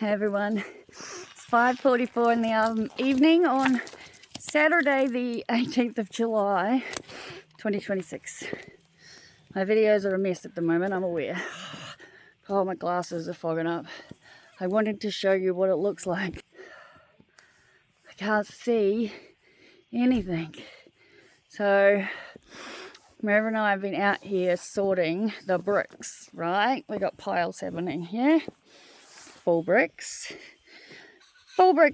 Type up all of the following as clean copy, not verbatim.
Hey everyone, it's 5:44 in the evening on Saturday the 18th of July 2026. My videos are a mess at the moment, I'm aware. Oh, my glasses are fogging up. I wanted to show you what it looks like. I can't see anything. So Merv and I have been out here sorting the bricks, right? We got piles happening here. Full bricks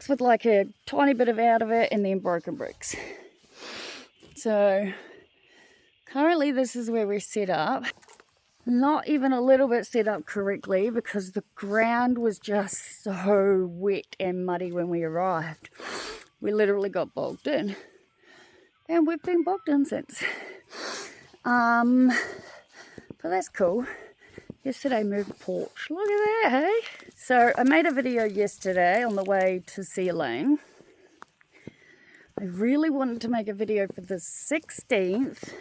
with like a tiny bit of out of it, and then broken bricks. So currently this is where we're set up. Not even a little bit set up correctly because the ground was just so wet and muddy when we arrived. We literally got bogged in, and we've been bogged in since. But that's cool. Yesterday moved the porch. Look at that, hey? So I made a video yesterday on the way to see Elaine. I really wanted to make a video for the 16th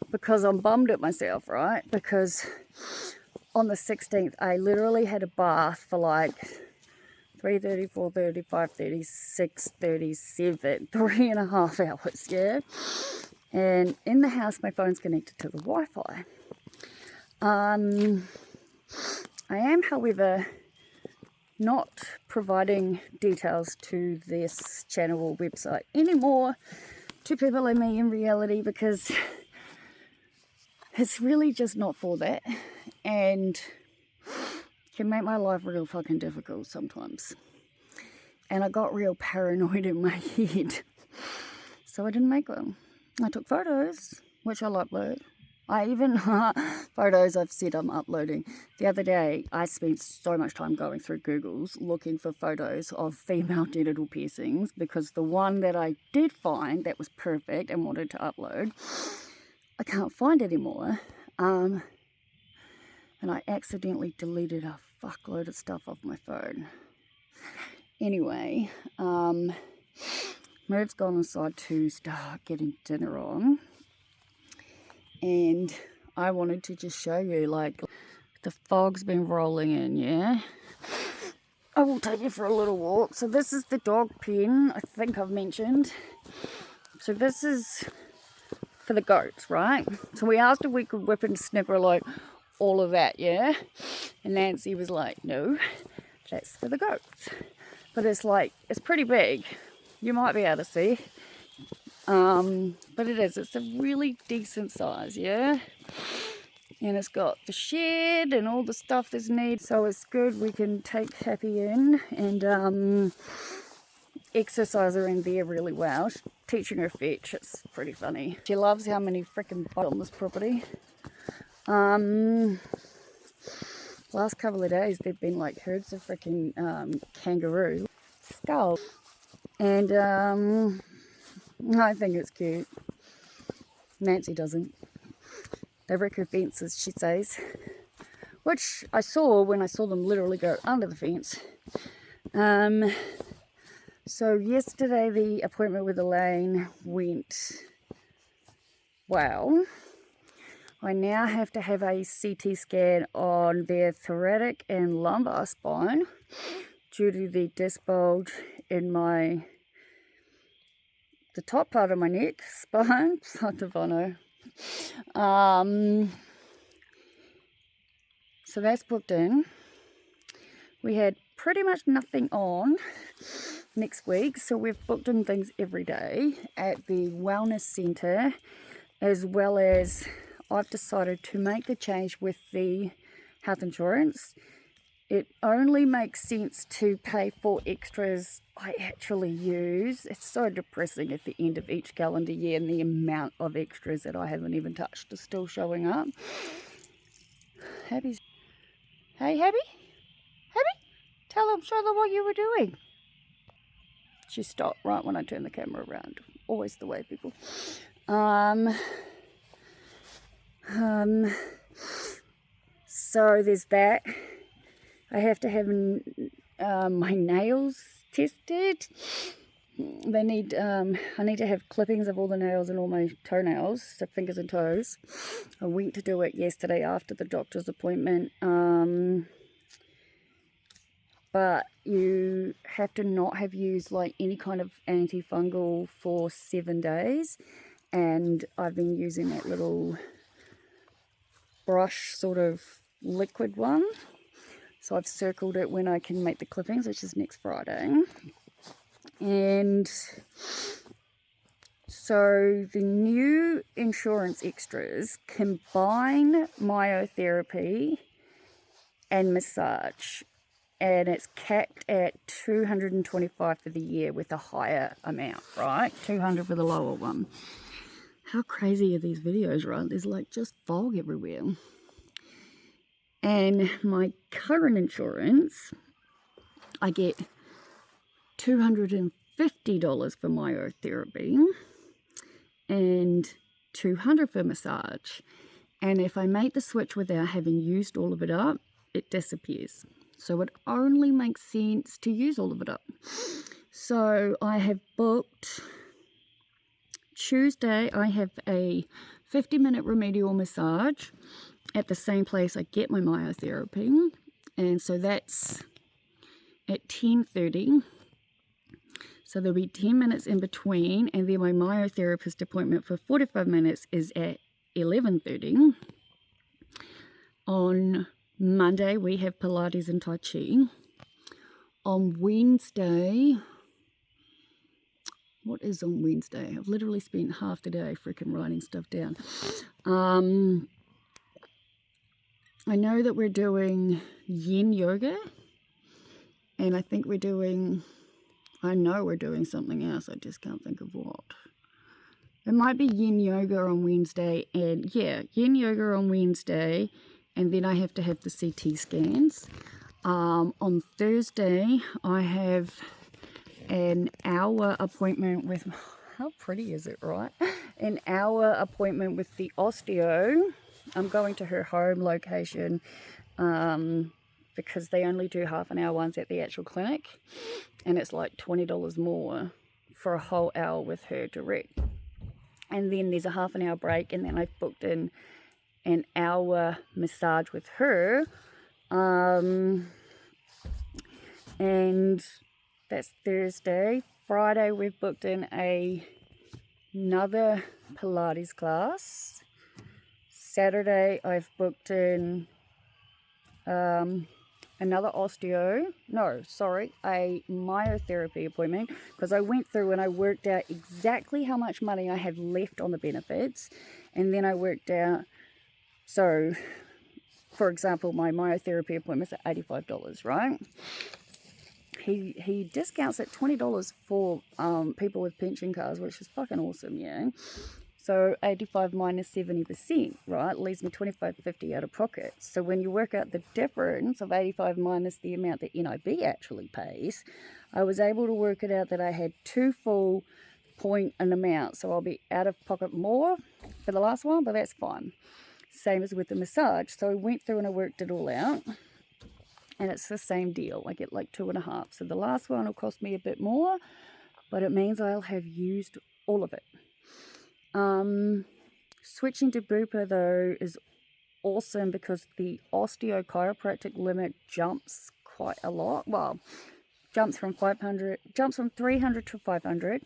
because I'm bummed at myself, right? Because on the 16th I literally had a bath for like 3:30, 4:30, 5:30, 6:30, 7, 3.5 hours, yeah? And in the house my phone's connected to the Wi-Fi. I am, however, not providing details to this channel or website anymore to people like me in reality because it's really just not for that, and can make my life real fucking difficult sometimes. And I got real paranoid in my head, so I didn't make one. I took photos, which I'll upload. I even, photos I've said I'm uploading. The other day, I spent so much time going through Google's looking for photos of female genital piercings because the one that I did find that was perfect and wanted to upload, I can't find anymore. And I accidentally deleted a fuckload of stuff off my phone. Anyway, Merv's gone inside to start getting dinner on. And I wanted to just show you, like, the fog's been rolling in, yeah? I will take you for a little walk. So this is the dog pen, I think I've mentioned. So this is for the goats, right? So we asked if we could whip and snipper, like, all of that, yeah? And Nancy was like, no, that's for the goats. But it's like, it's pretty big. You might be able to see. But it's a really decent size, yeah? And it's got the shed and all the stuff that's needed, so it's good. We can take Happy in and exercise her in there really well. She's teaching her fetch, it's pretty funny. She loves how many freaking bugs on this property. Last couple of days there've been like herds of freaking kangaroo skulls, and I think it's cute. Nancy doesn't. They wreck her fences, she says. Which I saw when I saw them literally go under the fence. So yesterday the appointment with Elaine went well. I now have to have a CT scan on their thoracic and lumbar spine due to the disc bulge in the top part of my neck, spine, so that's booked in. We had pretty much nothing on next week, so we've booked in things every day at the wellness centre, as well as I've decided to make the change with the health insurance. It only makes sense to pay for extras I actually use. It's so depressing at the end of each calendar year, and the amount of extras that I haven't even touched is still showing up. Happy's... Hey, Happy? Happy? Show them what you were doing. She stopped right when I turned the camera around. Always the way, people. So there's that. I have to have my nails tested. I need to have clippings of all the nails and all my toenails, so fingers and toes. I went to do it yesterday after the doctor's appointment. but you have to not have used like any kind of antifungal for 7 days. And I've been using that little brush sort of liquid one. So I've circled it when I can make the clippings, which is next Friday. And so the new insurance extras combine myotherapy and massage, and it's capped at $225 for the year with a higher amount, right? $200 for the lower one. How crazy are these videos, right? There's like just fog everywhere. And my current insurance, I get $250 for myotherapy and $200 for massage. And if I make the switch without having used all of it up, it disappears. So it only makes sense to use all of it up. So I have booked Tuesday. I have a 50-minute remedial massage at the same place I get my myotherapy. And so that's at 10:30. So there'll be 10 minutes in between, and then my myotherapist appointment for 45 minutes is at 11:30. On Monday, we have Pilates and Tai Chi. On Wednesday, what is on Wednesday? I've literally spent half the day freaking writing stuff down. I know that we're doing yin yoga, and I think we're doing, I know we're doing something else, I just can't think of what. It might be yin yoga on Wednesday, and yeah, yin yoga on Wednesday, and then I have to have the CT scans. On Thursday, I have an hour appointment with, how pretty is it, right? An hour appointment with the osteo. I'm going to her home location because they only do half an hour ones at the actual clinic, and it's like $20 more for a whole hour with her direct. And then there's a half an hour break, and then I've booked in an hour massage with her, and that's Thursday. Friday we've booked in another Pilates class. Saturday I've booked in another a myotherapy appointment, because I went through and I worked out exactly how much money I have left on the benefits, and then I worked out, so for example, my myotherapy appointments are $85, right? He discounts at $20 for people with pension cards, which is fucking awesome, yeah. So 85 minus 70%, right, leaves me $25.50 out of pocket. So when you work out the difference of 85 minus the amount that NIB actually pays, I was able to work it out that I had 2 full point an amount. So I'll be out of pocket more for the last one, but that's fine. Same as with the massage. So I went through and I worked it all out, and it's the same deal. I get like 2.5. So the last one will cost me a bit more, but it means I'll have used all of it. Switching to Bupa though is awesome because the osteochiropractic limit jumps quite a lot. Well, jumps from 300 to 500.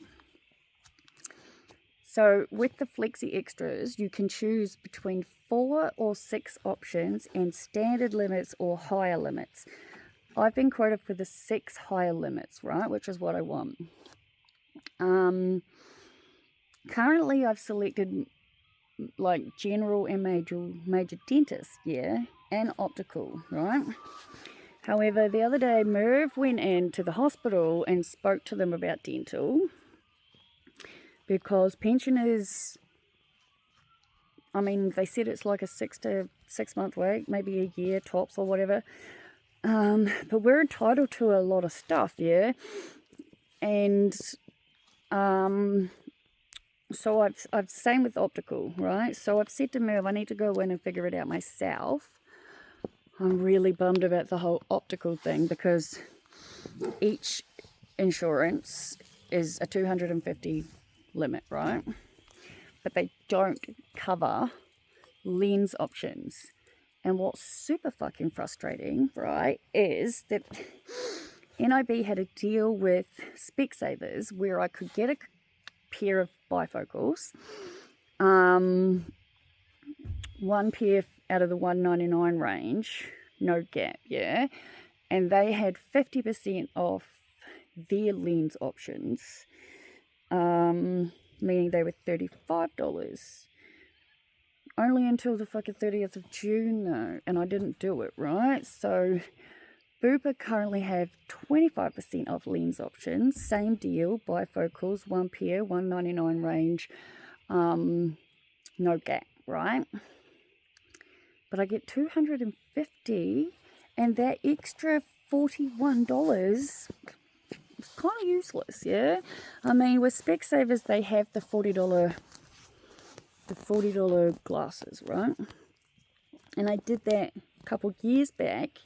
So with the Flexi Extras, you can choose between 4 or 6 options and standard limits or higher limits. I've been quoted for the 6 higher limits, right, which is what I want. Currently, I've selected like general and major dentist, yeah, and optical, right? However, the other day, Merv went into the hospital and spoke to them about dental, because pensioners, I mean, they said it's like a 6 month wait, maybe a year tops or whatever. But we're entitled to a lot of stuff, yeah. And so I've same with optical, right? So I've said to Merv, I need to go in and figure it out myself. I'm really bummed about the whole optical thing, because each insurance is a $250 limit, right? But they don't cover lens options. And what's super fucking frustrating, right, is that NIB had a deal with Specsavers where I could get a pair of bifocals, one pair out of the $199 range, no gap, yeah, and they had 50% off their lens options, meaning they were $35. Only until the fucking 30th of June though, and I didn't do it, right? So Bupa currently have 25% off lens options, same deal, bifocals, one pair, $199 range, no gap, right? But I get $250, and that extra $41 is kind of useless, yeah? I mean, with Specsavers, they have the $40 glasses, right? And I did that a couple years back.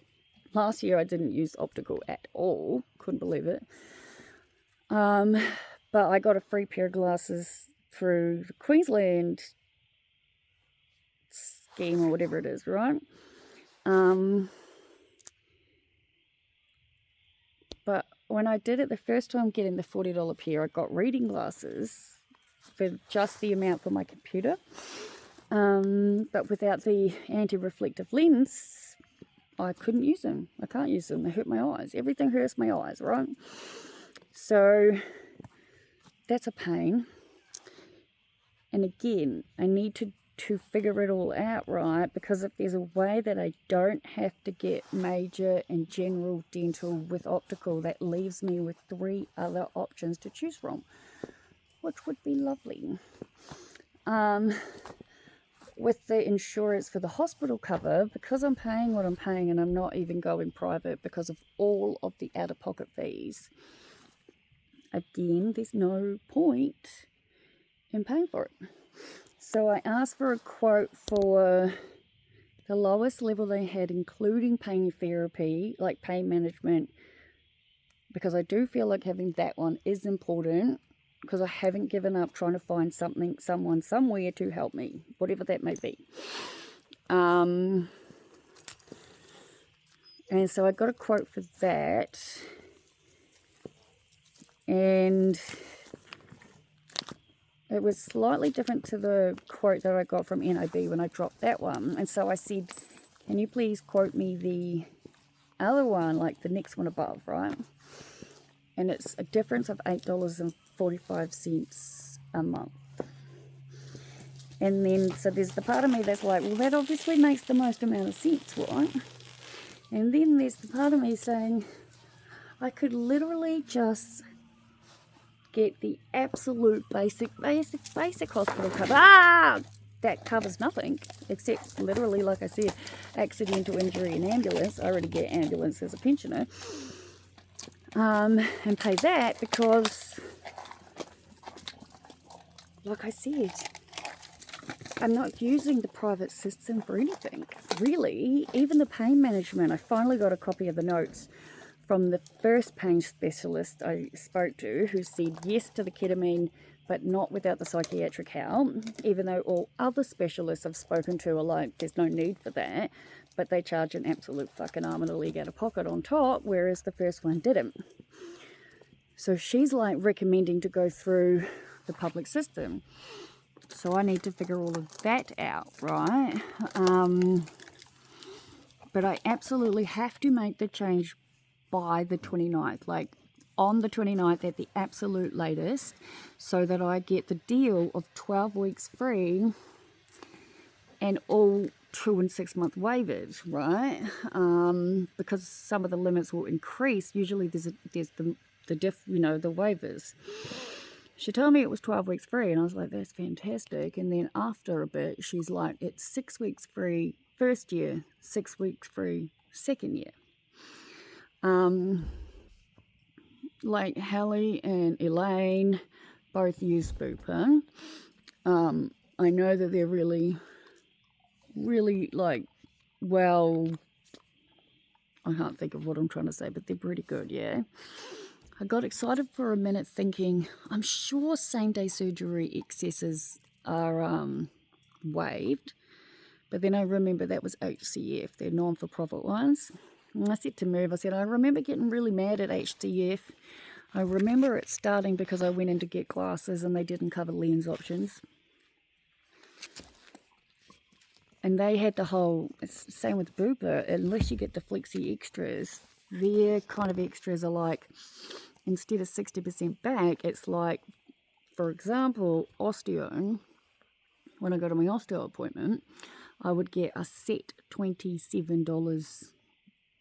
Last year I didn't use optical at all, couldn't believe it. But I got a free pair of glasses through the Queensland scheme or whatever it is, right? But when I did it the first time getting the $40 pair, I got reading glasses for just the amount for my computer, but without the anti-reflective lens, I couldn't use them. I can't use them. They hurt my eyes. Everything hurts my eyes, right? So that's a pain. And again, I need to figure it all out, right? Because if there's a way that I don't have to get major and general dental with optical, that leaves me with 3 other options to choose from, which would be lovely. With the insurance for the hospital cover, because I'm paying what I'm paying and I'm not even going private because of all of the out-of-pocket fees, again, there's no point in paying for it. So I asked for a quote for the lowest level they had, including pain therapy, like pain management, because I do feel like having that one is important, because I haven't given up trying to find someone somewhere to help me, whatever that may be. And so I got a quote for that, and it was slightly different to the quote that I got from NIB when I dropped that one. And so I said, can you please quote me the other one, like the next one above, right? And it's a difference of $8.45 a month. And then, so there's the part of me that's like, well, that obviously makes the most amount of sense, right? And then there's the part of me saying, I could literally just get the absolute basic hospital cover. That covers nothing, except literally, like I said, accidental injury and ambulance. I already get ambulance as a pensioner. And pay that because, like I said, I'm not using the private system for anything, really. Even the pain management, I finally got a copy of the notes from the first pain specialist I spoke to, who said yes to the ketamine, but not without the psychiatric help, even though all other specialists I've spoken to are like, there's no need for that, but they charge an absolute fucking arm and a leg out of pocket on top, whereas the first one didn't. So she's like recommending to go through the public system. So I need to figure all of that out, right? But I absolutely have to make the change by the 29th, like on the 29th at the absolute latest, so that I get the deal of 12 weeks free and all 2 and 6 month waivers, right? Because some of the limits will increase. Usually there's the waivers. She told me it was 12 weeks free, and I was like, that's fantastic. And then after a bit, she's like, it's 6 weeks free first year, 6 weeks free second year. Like Hallie and Elaine both use Bupa. I know that they're really, really like, well, I can't think of what I'm trying to say, but they're pretty good, yeah. I got excited for a minute thinking, I'm sure same-day surgery excesses are waived. But then I remember that was HCF, they're non-for-profit ones. And I said to Merv, I said, I remember getting really mad at HCF. I remember it starting because I went in to get glasses and they didn't cover lens options. And they had the whole, it's the same with Bupa, unless you get the Flexi extras, their kind of extras are like, instead of 60% back, it's like, for example, osteo. When I go to my osteo appointment, I would get a set $27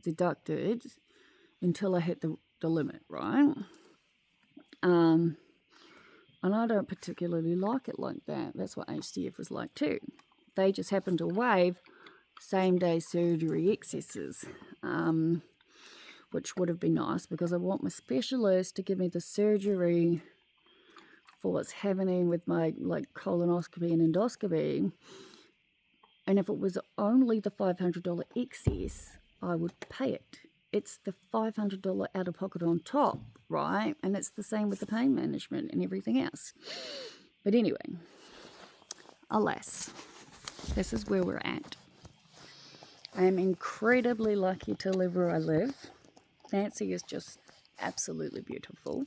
deducted until I hit the limit, right? And I don't particularly like it like that. That's what HCF was like too. They just happen to waive same-day surgery excesses, which would have been nice because I want my specialist to give me the surgery for what's happening with my colonoscopy and endoscopy. And if it was only the $500 excess, I would pay it. It's the $500 out of pocket on top, right? And it's the same with the pain management and everything else. But anyway, alas, this is where we're at. I am incredibly lucky to live where I live. Nancy is just absolutely beautiful.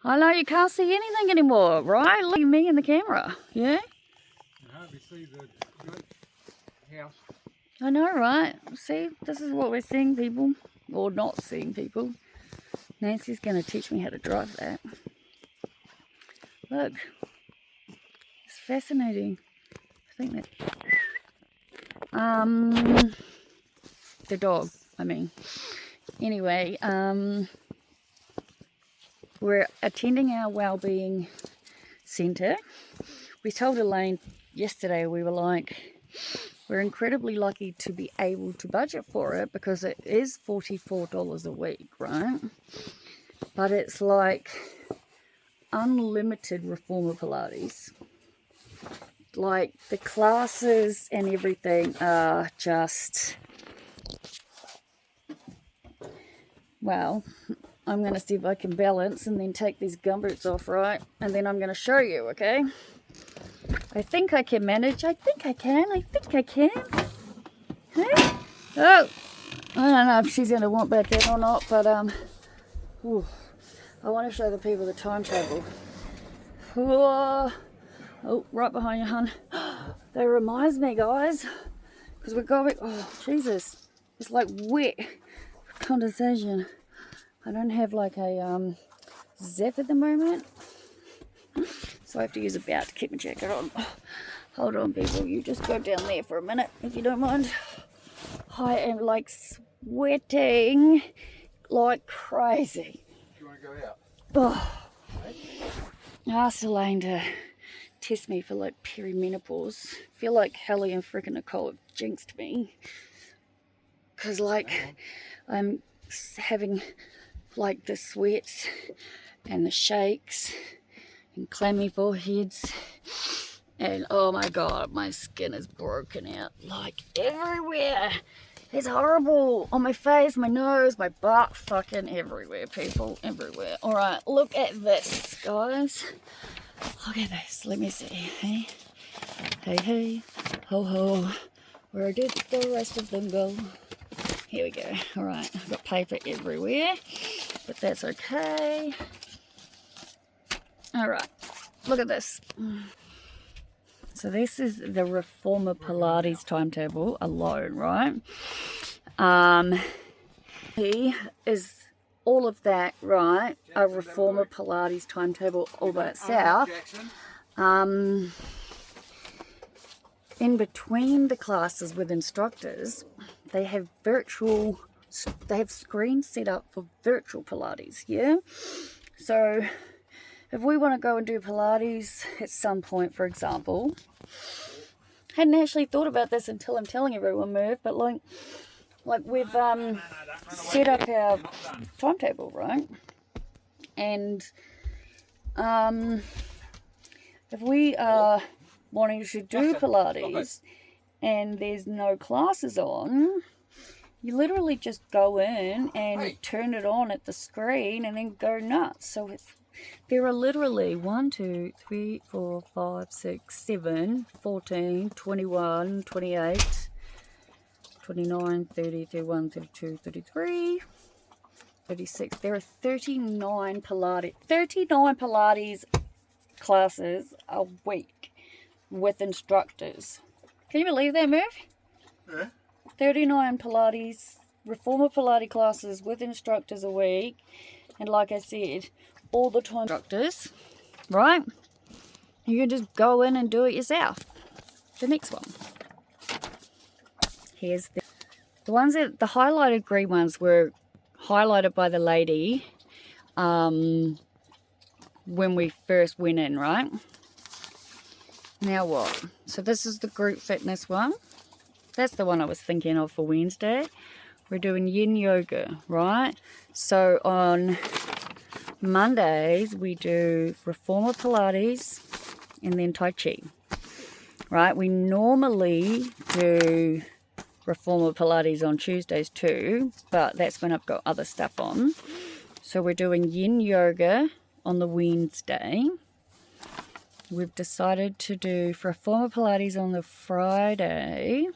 I know you can't see anything anymore, right? Look at me in the camera, yeah? You hardly see the house. I know, right? See, this is what we're seeing, people, or not seeing, people. Nancy's going to teach me how to drive that. Look, it's fascinating. I think that the dog, I mean. Anyway, we're attending our wellbeing centre. We told Elaine yesterday, we were like, we're incredibly lucky to be able to budget for it because it is $44 a week, right? But it's like unlimited reformer Pilates. Like the classes and everything are just, well, I'm going to see if I can balance and then take these gumboots off, right? And then I'm going to show you, okay? I think I can manage. I think I can. Hey? Oh, I don't know if she's going to want back in or not, but ooh, I want to show the people the timetable. Oh, right behind you, hun. That reminds me, guys, because we're going, oh, Jesus, it's like wet condensation. I don't have like a zip at the moment, so I have to use a bout to keep my jacket on. Hold on, people, you just go down there for a minute, if you don't mind. I am like sweating like crazy. Do you want to go out? Oh, I asked Elaine to test me for like perimenopause. I feel like Hallie and frickin' Nicole have jinxed me. Because like I'm having like the sweats and the shakes and clammy foreheads. And oh my god, my skin is broken out like everywhere. It's horrible. On my face, my nose, my butt, fucking everywhere, people. Everywhere. Alright, look at this, guys. Look at this. Let me see. Hey, hey, hey. Ho, ho. Where did the rest of them go? Here we go. Alright, I've got paper everywhere. But that's okay. Alright, look at this. So this is the Reformer Pilates timetable alone, right? He is all of that, right? A Reformer Pilates timetable all by itself. In between the classes with instructors, they have screens set up for virtual Pilates, yeah? So if we want to go and do Pilates at some point, for example, hadn't actually thought about this until I'm telling everyone, Merv, but like we've set up our timetable, right? And if we are wanting to do Pilates and there's no classes on, you literally just go in and turn it on at the screen and then go nuts. So there are literally 1, 2, 3, 4, 5, 6, 7, 14, 21, 28, 29, 30, 31, 32, 33, 36. There are 39 Pilates classes a week with instructors. Can you believe that, Merv? Yeah. 39 reformer Pilates classes with instructors a week. And like I said, all the time instructors, right? You can just go in and do it yourself. The next one. Here's the ones that, the highlighted green ones were highlighted by the lady when we first went in, right? Now what? So this is the group fitness one. That's the one I was thinking of for Wednesday. We're doing yin yoga, right? So on Mondays we do reformer Pilates and then Tai Chi, right? We normally do reformer Pilates on Tuesdays too, but that's when I've got other stuff on. So we're doing yin yoga on the Wednesday. We've decided to do reformer Pilates on the Friday.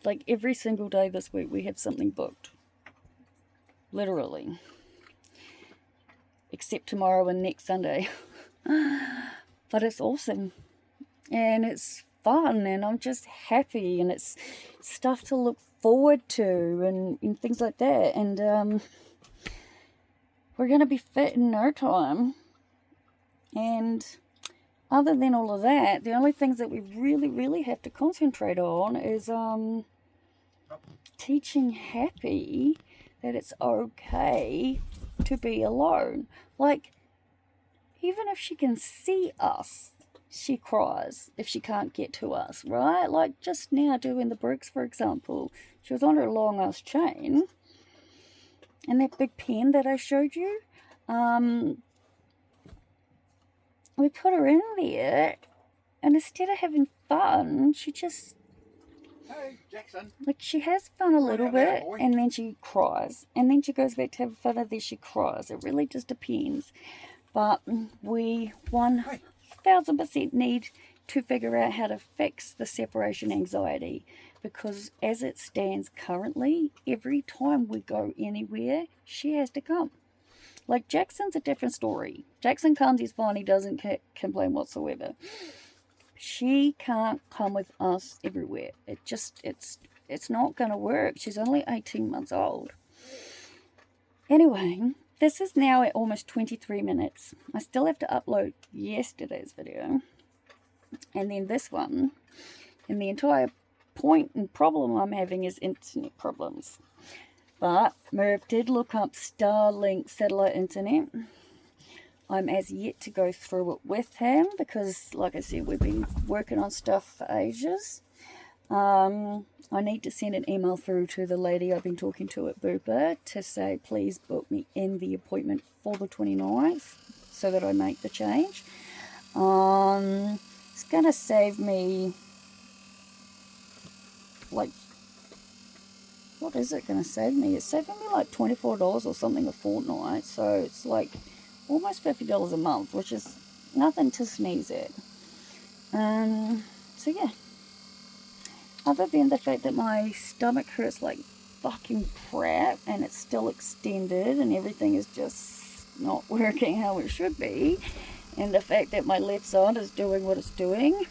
Like every single day this week we have something booked. Literally. Except tomorrow and next Sunday. But it's awesome. And it's fun and I'm just happy and it's stuff to look forward to and things like that. And we're going to be fit in no time. And other than all of that, the only things that we really have to concentrate on is teaching Happy that it's okay to be alone. Like, even if she can see us, she cries if she can't get to us, right? Like just now doing the bricks, for example. She was on her long ass chain. And that big pen that I showed you, we put her in there, and instead of having fun, she just, Hey, Jackson. like, she has fun a little bit, and then she cries, and then she goes back to have fun, and then she cries. It really just depends. But we 1000% need to figure out how to fix the separation anxiety, because as it stands currently, every time we go anywhere, she has to come. Like, Jackson's a different story. Jackson comes, he's fine, he doesn't complain whatsoever. She can't come with us everywhere. It's not going to work. She's only 18 months old. Anyway, this is now at almost 23 minutes. I still have to upload yesterday's video. And then this one. And the entire point and problem I'm having is internet problems. But Merv did look up Starlink satellite internet. I'm as yet to go through it with him because, like I said, we've been working on stuff for ages. I need to send an email through to the lady I've been talking to at Bupa to say, please book me in the appointment for the 29th so that I make the change. It's going to save me, like, what is it going to save me? It's saving me like $24 or something a fortnight. So it's like almost $50 a month, which is nothing to sneeze at. So yeah. Other than the fact that my stomach hurts like fucking crap and it's still extended and everything is just not working how it should be, and the fact that my left side is doing what it's doing,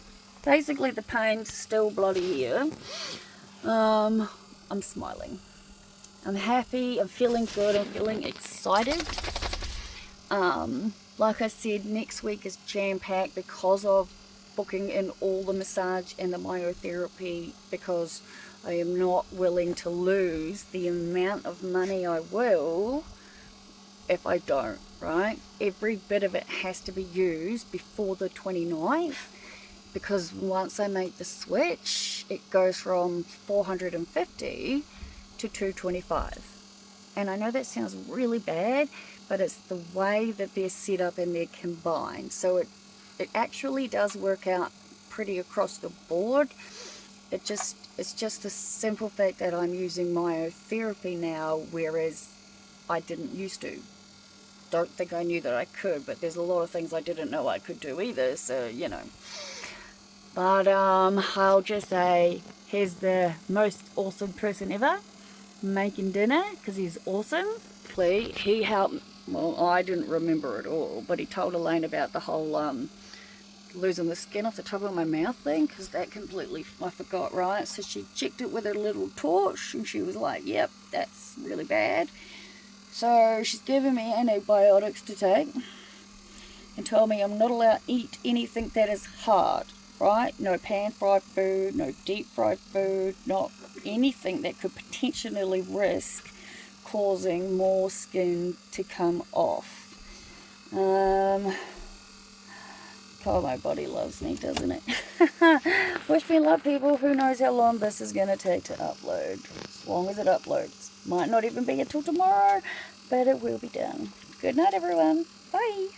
basically the pain's still bloody here. I'm smiling. I'm happy. I'm feeling good. I'm feeling excited. Like I said, next week is jam-packed because of booking in all the massage and the myotherapy, because I am not willing to lose the amount of money I will if I don't, right? Every bit of it has to be used before the 29th, because once I make the switch, it goes from $450 to $225. And I know that sounds really bad, but it's the way that they're set up and they're combined. So it actually does work out pretty across the board. It's just the simple fact that I'm using myotherapy now, whereas I didn't used to. Don't think I knew that I could, but there's a lot of things I didn't know I could do either, so, you know. But I'll just say he's the most awesome person ever making dinner because he's awesome. He helped, well, I didn't remember it all, but he told Elaine about the whole losing the skin off the top of my mouth thing, because that completely, I forgot, right? So she checked it with her little torch and she was like, yep, that's really bad. So she's given me antibiotics to take and told me I'm not allowed to eat anything that is hard, right? No pan fried food, no deep fried food, not anything that could potentially risk causing more skin to come off. God, my body loves me, doesn't it? Wish me luck, people. Who knows how long this is going to take to upload. As long as it uploads. Might not even be until tomorrow, but it will be done. Good night, everyone. Bye.